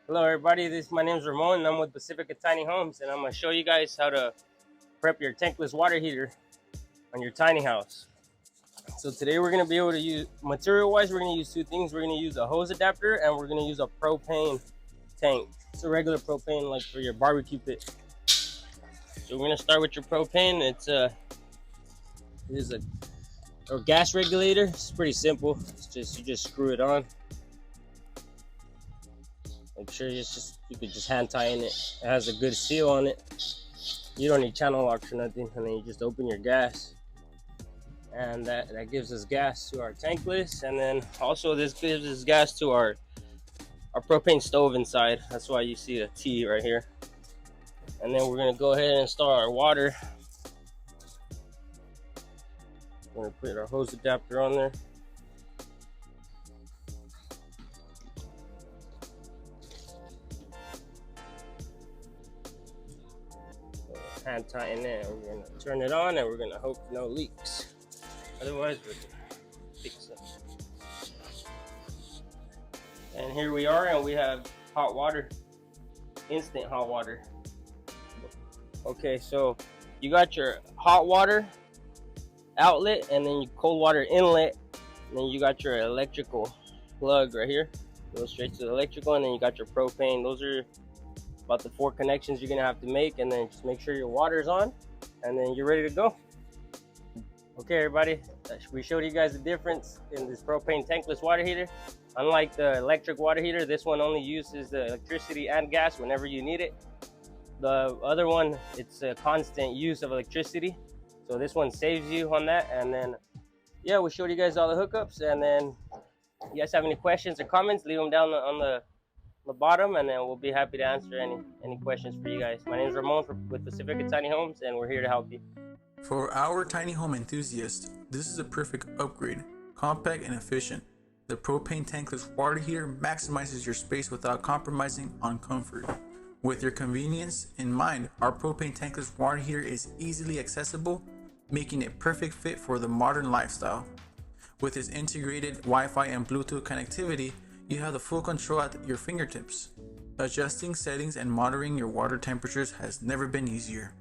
Hello everybody, my name is Ramon and I'm with Pacifica Tiny Homes, and I'm going to show you guys how to prep your tankless water heater on your tiny house. So today we're going to be able to use, material wise, we're going to use two things. We're going to use a hose adapter and we're going to use a propane tank. It's a regular propane like for your barbecue pit. So we're going to start with your propane. It is a gas regulator. It's pretty simple. You just screw it on. Make sure you could just hand tighten it. It has a good seal on it. You don't need channel locks or nothing, and then you just open your gas, and that gives us gas to our tankless, and then also this gives us gas to our propane stove inside. That's why you see the T right here. And then we're gonna go ahead and install our water. We're gonna put our hose adapter on there. Hand tighten it, and we're gonna turn it on, and we're gonna hope no leaks. Otherwise, we're gonna fix it. And here we are, and we have hot water, instant hot water. Okay, so you got your hot water outlet, and then your cold water inlet, and then you got your electrical plug right here. Go straight to the electrical, and then you got your propane. Those are about the 4 connections you're gonna have to make, and then just make sure your water is on, and then you're ready to go. Okay everybody, we showed you guys the difference in this propane tankless water heater. Unlike the electric water heater, this one only uses the electricity and gas whenever you need it. The other one, it's a constant use of electricity, so this one saves you on that. And then yeah, we showed you guys all the hookups, and then if you guys have any questions or comments, leave them down on the bottom, and then we'll be happy to answer any questions for you guys. My name is Ramon with Pacifica Tiny Homes, and we're here to help you. For our tiny home enthusiasts, this is a perfect upgrade, compact and efficient. The propane tankless water heater maximizes your space without compromising on comfort. With your convenience in mind, our propane tankless water heater is easily accessible, making it perfect fit for the modern lifestyle. With its integrated Wi-Fi and Bluetooth connectivity, you have the full control at your fingertips. Adjusting settings and monitoring your water temperatures has never been easier.